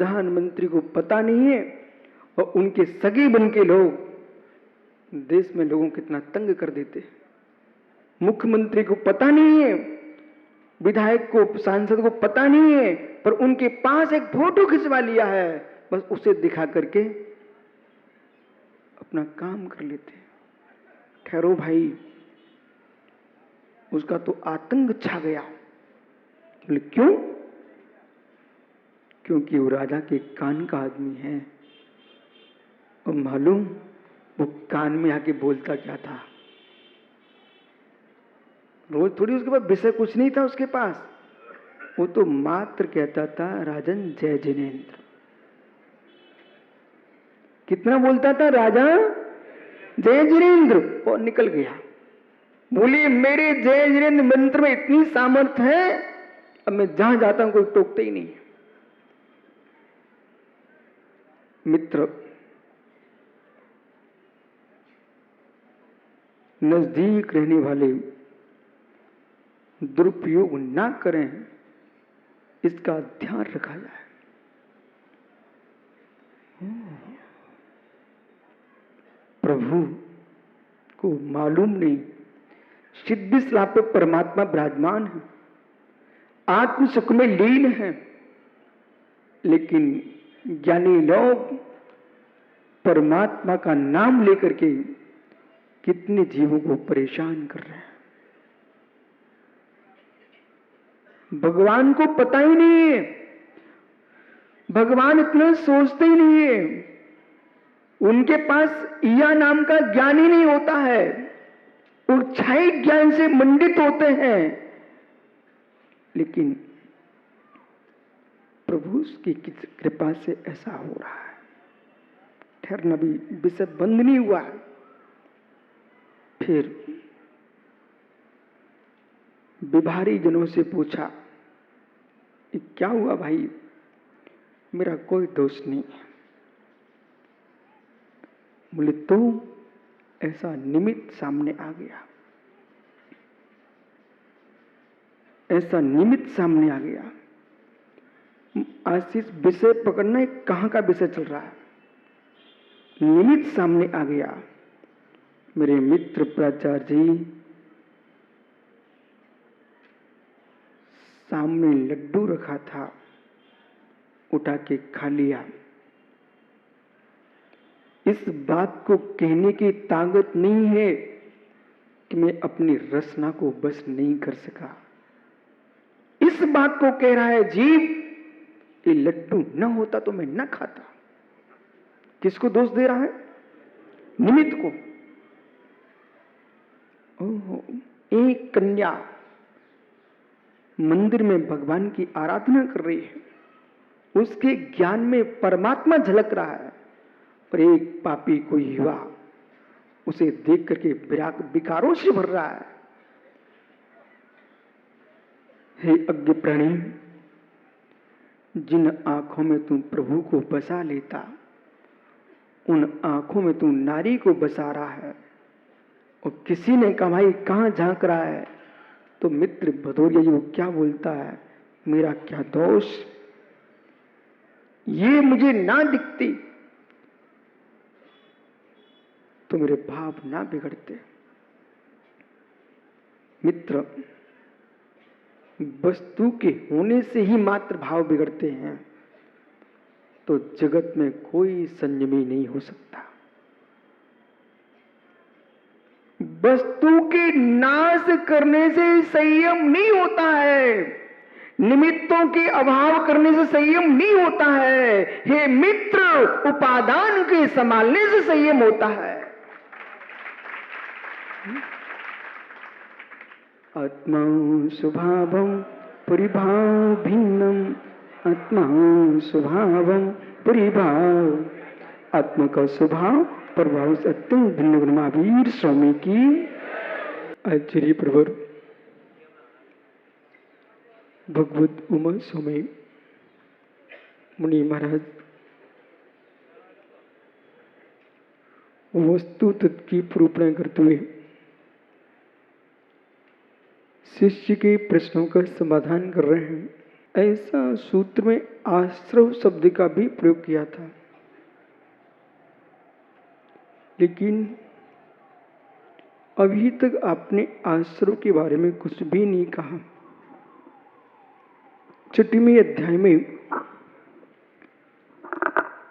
प्रधानमंत्री को पता नहीं है और उनके सगे बन के लोग देश में लोगों को कितना तंग कर देते। मुख्यमंत्री को पता नहीं है, विधायक को, सांसद को पता नहीं है, पर उनके पास एक फोटो खिंचवा लिया है, बस उसे दिखा करके अपना काम कर लेते। ठहरो भाई, उसका तो आतंक छा गया। बोले क्यों? क्योंकि वो राजा के कान का आदमी है। और मालूम वो कान में आके बोलता क्या था? रोज थोड़ी उसके पास विषय कुछ नहीं था उसके पास, वो तो मात्र कहता था राजन जय जिनेन्द्र। कितना बोलता था? राजा जय जिनेन्द्र, और निकल गया। बोले मेरे जय जिनेन्द्र मंत्र में इतनी सामर्थ्य है, अब मैं जहां जाता हूं कोई टोकते ही नहीं। मित्र, नजदीक रहने वाले दुरुपयोग ना करें, इसका ध्यान रखा जाए। प्रभु को मालूम नहीं, सिद्धि स्लाप पे परमात्मा विराजमान है, आत्म सुख में लीन है, लेकिन ज्ञानी लोग परमात्मा का नाम लेकर के कितने जीवों को परेशान कर रहे हैं। भगवान को पता ही नहीं है, भगवान इतना सोचते ही नहीं है, उनके पास ईया नाम का ज्ञान ही नहीं होता है, वो छाई ज्ञान से मंडित होते हैं। लेकिन प्रभु की कृपा से ऐसा हो रहा है। ठहरना भी विषय बंद नहीं हुआ। फिर बिभारी जनों से पूछा, क्या हुआ भाई? मेरा कोई दोष नहीं है। बोले तो ऐसा निमित्त सामने आ गया, ऐसा निमित्त सामने आ गया। आशीष, विषय पकड़ना है, कहां का विषय चल रहा है? निमित्त सामने आ गया। मेरे मित्र प्राचार्य जी सामने लड्डू रखा था, उठा के खा लिया। इस बात को कहने की ताकत नहीं है कि मैं अपनी रसना को बस नहीं कर सका। इस बात को कह रहा है जीव, ये लड्डू न होता तो मैं न खाता। किसको दोष दे रहा है? निमित्त को। ओहो, एक कन्या मंदिर में भगवान की आराधना कर रही है, उसके ज्ञान में परमात्मा झलक रहा है, पर एक पापी कोई युवा उसे देख करके विकारों से भर रहा है। हे अज्ञ प्राणी, जिन आंखों में तू प्रभु को बसा लेता, उन आंखों में तू नारी को बसा रहा है। और किसी ने कहा भाई कहां झांक रहा है, तो मित्र भदौरिया जी वो क्या बोलता है, मेरा क्या दोष, ये मुझे ना दिखती तो मेरे भाव ना बिगड़ते। मित्र, वस्तु के होने से ही मात्र भाव बिगड़ते हैं, तो जगत में कोई संयमी नहीं हो सकता। वस्तु के नाश करने से संयम नहीं होता है, निमित्तों के अभाव करने से संयम नहीं होता है। हे मित्र, उपादान के संभालने से संयम होता है। आत्मा स्वभावं परिभाव भिन्नम, आत्मा स्वभावं परिभाव। आत्मा का स्वभाव प्रभाव से अत्यंत भिन्न। महावीर स्वामी की आचार्य प्रवर भगवत उमा स्वामी मुनि महाराज वस्तु तत्व की प्रूपणा करते हुए शिष्य के प्रश्नों का समाधान कर रहे हैं। ऐसा सूत्र में आश्रव शब्द का भी प्रयोग किया था, लेकिन अभी तक आपने आश्रव के बारे में कुछ भी नहीं कहा। 6वें अध्याय में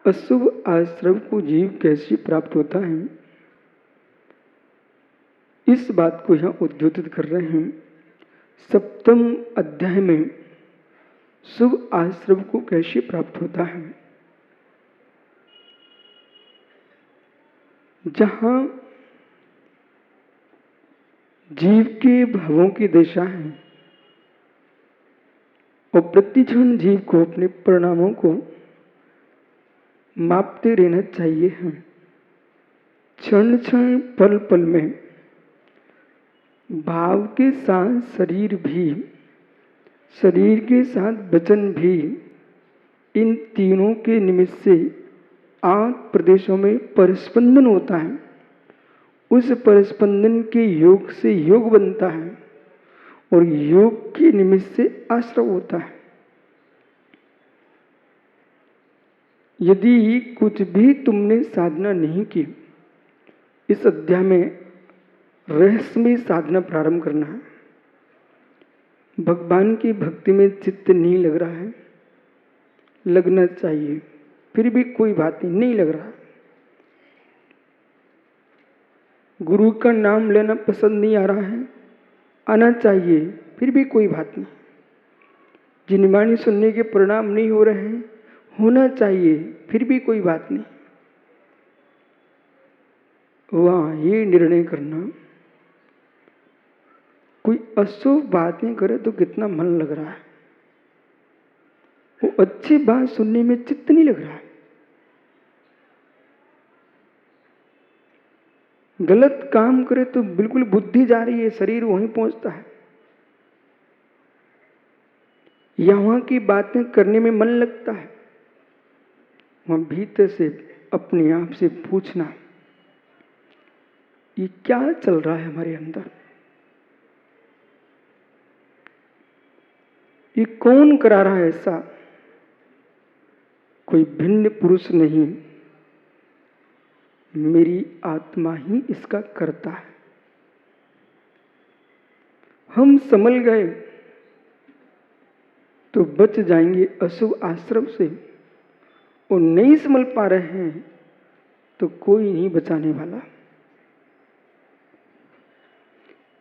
अशुभ आश्रव को जीव कैसे प्राप्त होता है, इस बात को यहां उद्योतित कर रहे हैं। 7वें अध्याय में शुभ आश्रव को कैसे प्राप्त होता है, जहां जीव के भावों की दशा है और प्रतिक्षण जीव को अपने परिणामों को मापते रहना चाहिए है। क्षण क्षण पल पल में भाव के साथ शरीर भी, शरीर के साथ वचन भी, इन तीनों के निमित्त से आंख प्रदेशों में परिस्पंदन होता है। उस परिस्पंदन के योग से योग बनता है और योग के निमित्त से आश्रव होता है। यदि कुछ भी तुमने साधना नहीं की, इस अध्याय में रहस्यमय साधना प्रारंभ करना है। भगवान की भक्ति में चित्त नहीं लग रहा है, लगना चाहिए, फिर भी कोई बात नहीं, नहीं लग रहा। गुरु का नाम लेना पसंद नहीं आ रहा है, आना चाहिए, फिर भी कोई बात नहीं। जिनवाणी सुनने के परिणाम नहीं हो रहे हैं, होना चाहिए, फिर भी कोई बात नहीं। वहां ये निर्णय करना, कोई अशुभ बात नहीं करे तो कितना मन लग रहा है, वो अच्छी बात सुनने में चित्त नहीं लग रहा है। गलत काम करे तो बिल्कुल बुद्धि जा रही है, शरीर वहीं पहुंचता है। यहां की बातें करने में मन लगता है, वहां भीतर से अपने आप से पूछना, ये क्या चल रहा है हमारे अंदर, ये कौन करा रहा है ऐसा? कोई भिन्न पुरुष नहीं, मेरी आत्मा ही इसका करता है। हम संभल गए तो बच जाएंगे अशुभ आश्रम से, और नहीं संभल पा रहे हैं तो कोई नहीं बचाने वाला।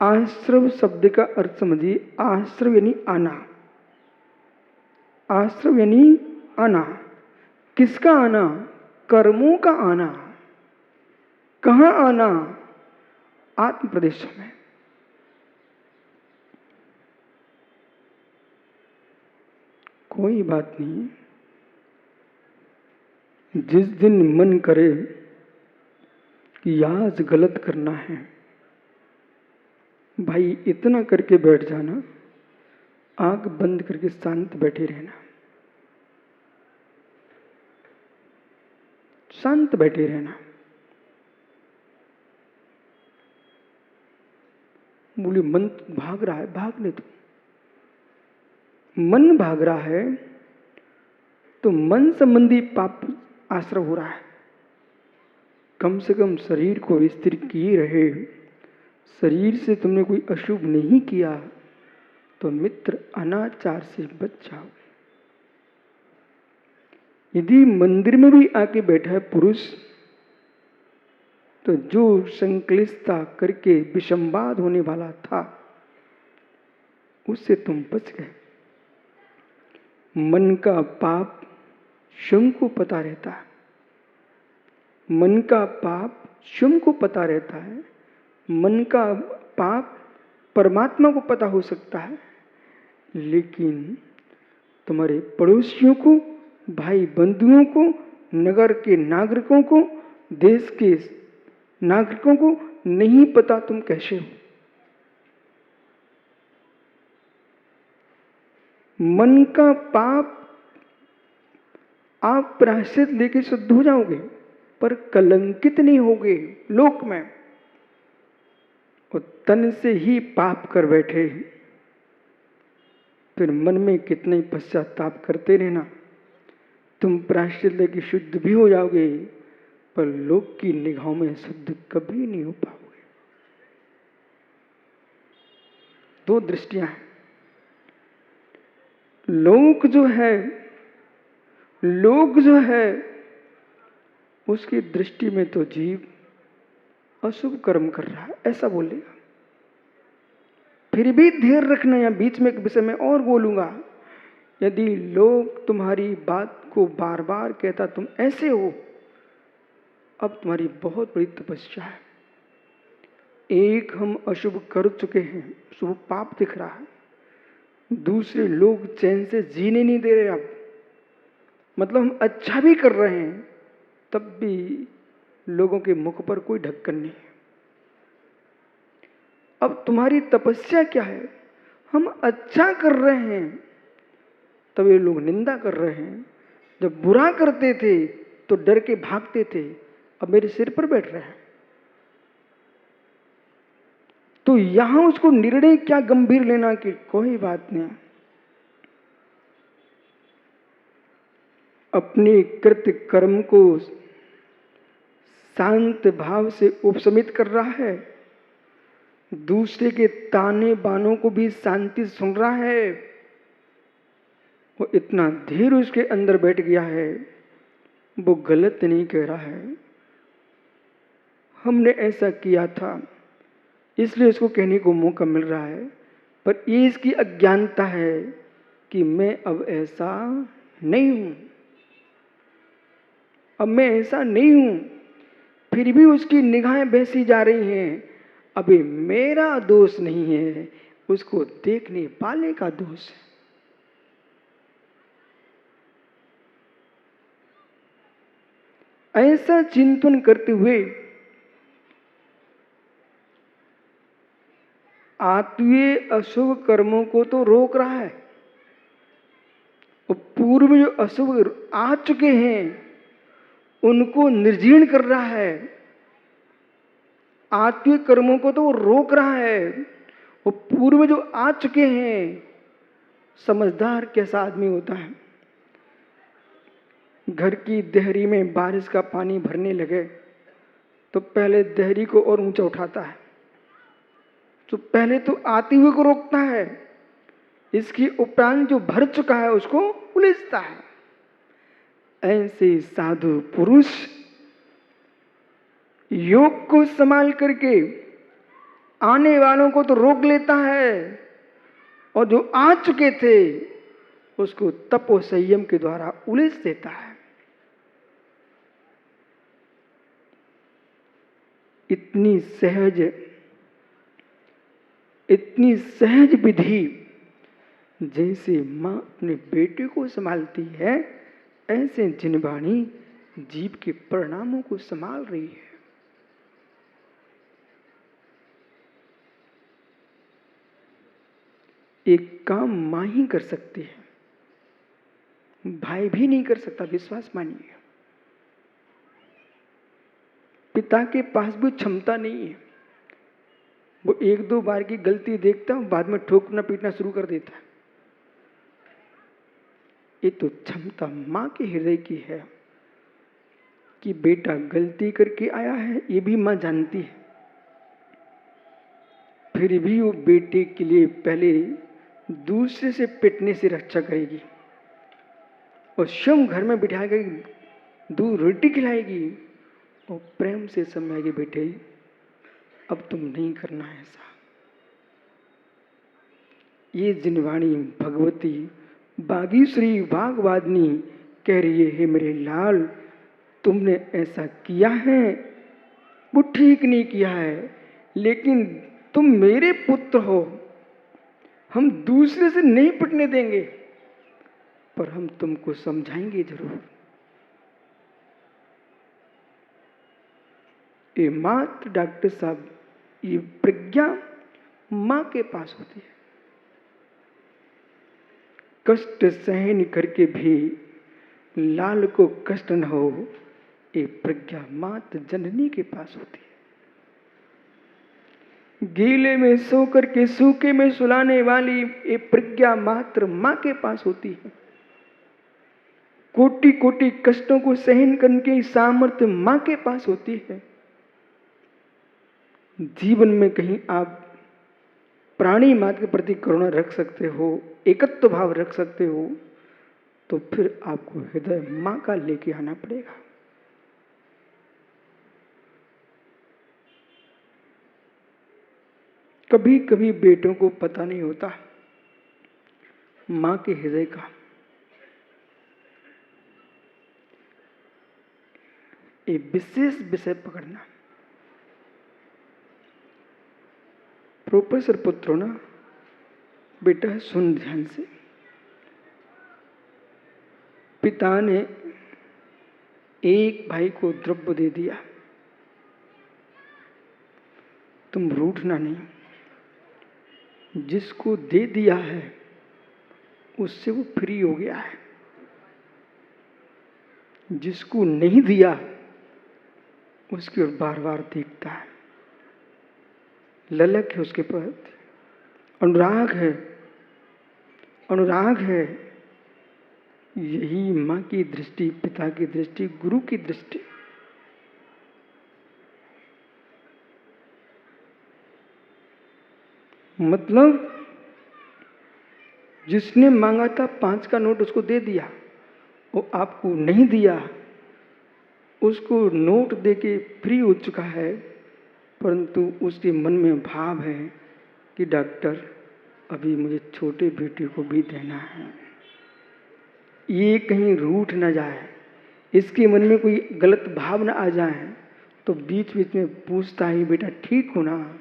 आश्रव शब्द का अर्थ समझिए। आश्रव यानी आना, आश्रव यानी आना। किसका आना? कर्मों का आना। कहां आना? आत्म प्रदेश में। कोई बात नहीं, जिस दिन मन करे कि आज गलत करना है, भाई इतना करके बैठ जाना, आंख बंद करके शांत बैठे रहना, शांत बैठे रहना। बोले मन भाग रहा है, भागने दो। मन भाग रहा है तो मन संबंधी पाप आश्रय हो रहा है। कम से कम शरीर को स्थिर किए रहे, शरीर से तुमने कोई अशुभ नहीं किया तो मित्र अनाचार से बच जाओ। यदि मंदिर में भी आके बैठा है पुरुष, तो जो संक्लिष्टता करके विषमवाद होने वाला था उससे तुम बच गए। मन का पाप स्वयं को पता रहता है, मन का पाप स्वयं को पता रहता है। मन का पाप परमात्मा को पता हो सकता है, लेकिन तुम्हारे पड़ोसियों को, भाई बंधुओं को, नगर के नागरिकों को, देश के नागरिकों को नहीं पता तुम कैसे हो। मन का पाप आप प्रायश्चित लेके शुद्ध हो जाओगे, पर कलंकित नहीं होगे लोक में। और तन से ही पाप कर बैठे, फिर मन में कितना ही पश्चाताप करते रहना, तुम प्रायश्चित लेके शुद्ध भी हो जाओगे, पर लोक की निगाहों में शुद्ध कभी नहीं हो पाओगे। दो दृष्टियां हैं। लोक जो है उसकी दृष्टि में तो जीव अशुभ कर्म कर रहा है, ऐसा बोलेगा। फिर भी धैर्य रखना, या बीच में एक विषय में और बोलूंगा, यदि लोग तुम्हारी बात को बार बार कहता तुम ऐसे हो, अब तुम्हारी बहुत बड़ी तपस्या है। एक हम अशुभ कर चुके हैं, शुभ पाप दिख रहा है, दूसरे लोग चैन से जीने नहीं दे रहे। अब मतलब हम अच्छा भी कर रहे हैं, तब भी लोगों के मुख पर कोई ढक्कन नहीं है। अब तुम्हारी तपस्या क्या है? हम अच्छा कर रहे हैं, तब ये लोग निंदा कर रहे हैं। जब बुरा करते थे तो डर के भागते थे, अब मेरे सिर पर बैठ रहे हैं। तो यहां उसको निर्णय क्या गंभीर लेना कि कोई बात नहीं, अपने कृत्य कर्म को शांत भाव से उपशमित कर रहा है, दूसरे के ताने बानों को भी शांति सुन रहा है। वो इतना धीर उसके अंदर बैठ गया है, वो गलत नहीं कह रहा है, हमने ऐसा किया था इसलिए उसको कहने को मौका मिल रहा है, पर ये इसकी अज्ञानता है कि मैं अब ऐसा नहीं हूं, अब मैं ऐसा नहीं हूं। फिर भी उसकी निगाहें बहसी जा रही हैं। अभी मेरा दोष नहीं है, उसको देखने वाले का दोष है। ऐसा चिंतन करते हुए आत्मीय अशुभ कर्मों को तो रोक रहा है, और पूर्व में जो अशुभ आ चुके हैं उनको निर्जीर्ण कर रहा है। आत्मीय कर्मों को तो वो रोक रहा है, वो पूर्व में जो आ चुके हैं। समझदार कैसा आदमी होता है? घर की देहरी में बारिश का पानी भरने लगे तो पहले देहरी को और ऊंचा उठाता है, तो पहले तो आते हुए को रोकता है, इसकी उपरांत जो भर चुका है उसको उलीचता है। ऐसे साधु पुरुष योग को संभाल करके आने वालों को तो रोक लेता है, और जो आ चुके थे उसको तपो संयम के द्वारा उलीच देता है। इतनी सहज विधि जैसे मां अपने बेटे को संभालती है, ऐसे जिनवाणी जीव के परिणामों को संभाल रही है। एक काम मां ही कर सकती है, भाई भी नहीं कर सकता, विश्वास मानिए। पिता के पास भी क्षमता नहीं है, वो एक दो बार की गलती देखता है, बाद में ठोकना पीटना शुरू कर देता है। ये तो क्षमता मां के हृदय की है कि बेटा गलती करके आया है, ये भी मां जानती है। फिर भी वो बेटे के लिए पहले दूसरे से पिटने से रक्षा करेगी, और स्वयं घर में बिठा कर दूध रोटी खिलाएगी और प्रेम से समझाएगी, बेटे अब तुम नहीं करना है ऐसा। ये जिनवाणी भगवती बागीश्री भागवादनी कह रही है, मेरे लाल तुमने ऐसा किया है वो ठीक नहीं किया है, लेकिन तुम मेरे पुत्र हो, हम दूसरे से नहीं पिटने देंगे, पर हम तुमको समझाएंगे जरूर। ये मात्र डॉक्टर साहब, ये प्रज्ञा मां के पास होती है। कष्ट सहन करके भी लाल को कष्ट न हो, ये प्रज्ञा मात्र जननी के पास होती है। गीले में सो करके सूखे में सुलाने वाली ये प्रज्ञा मात्र मां के पास होती है। कोटि कोटि कष्टों को सहन करने की सामर्थ्य मां के पास होती है। जीवन में कहीं आप प्राणी मात्र के प्रति करुणा रख सकते हो, एकत्व भाव रख सकते हो, तो फिर आपको हृदय मां का लेके आना पड़ेगा। कभी कभी बेटों को पता नहीं होता मां के हृदय का। एक विशेष विषय पकड़ना। प्रोफेसर पुत्रो ना, बेटा सुन ध्यान से। पिता ने एक भाई को द्रव्य दे दिया, तुम रूठना नहीं। जिसको दे दिया है उससे वो फ्री हो गया है, जिसको नहीं दिया उसकी ओर बार बार देखता है, ललक है उसके प्रति, अनुराग है, अनुराग है। यही मां की दृष्टि, पिता की दृष्टि, गुरु की दृष्टि। मतलब जिसने मांगा था 5 का नोट उसको दे दिया, वो आपको नहीं दिया, उसको नोट देके फ्री हो चुका है, परंतु उसके मन में भाव है कि डॉक्टर अभी मुझे छोटे बेटे को भी देना है, ये कहीं रूठ ना जाए, इसके मन में कोई गलत भाव ना आ जाए, तो बीच बीच में पूछता ही, बेटा ठीक हो ना,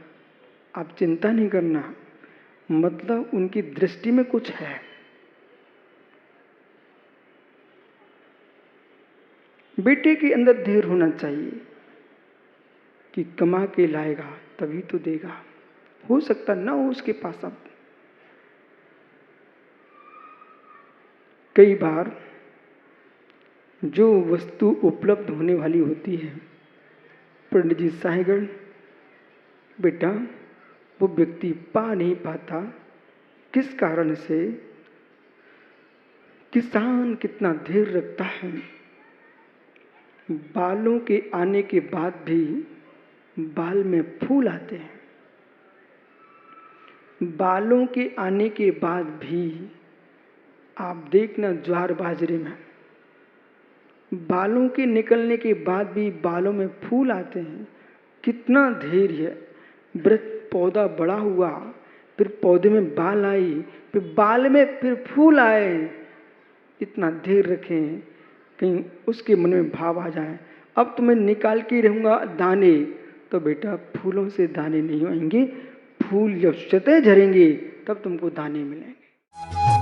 आप चिंता नहीं करना। मतलब उनकी दृष्टि में कुछ है। बेटे के अंदर धैर्य होना चाहिए कि कमा के लाएगा तभी तो देगा, हो सकता ना हो उसके पास। अब कई बार जो वस्तु उपलब्ध होने वाली होती है, पंडित जी साहेगण, बेटा वो व्यक्ति पा नहीं पाता, किस कारण से? किसान कितना धैर्य रखता है, बालों के आने के बाद भी बाल में फूल आते हैं, बालों के आने के बाद भी आप देखना ज्वार बाजरे में बालों के निकलने के बाद भी बालों में फूल आते हैं। कितना धैर्य। वृक्ष पौधा बड़ा हुआ, फिर पौधे में बाल आई, फिर बाल में फिर फूल आए। इतना धैर्य रखें कहीं उसके मन में भाव आ जाए, अब तो मैं निकाल के रहूंगा दाने, तो बेटा फूलों से दाने नहीं आएंगे, फूल जब स्वतः झरेंगे तब तुमको दाने मिलेंगे।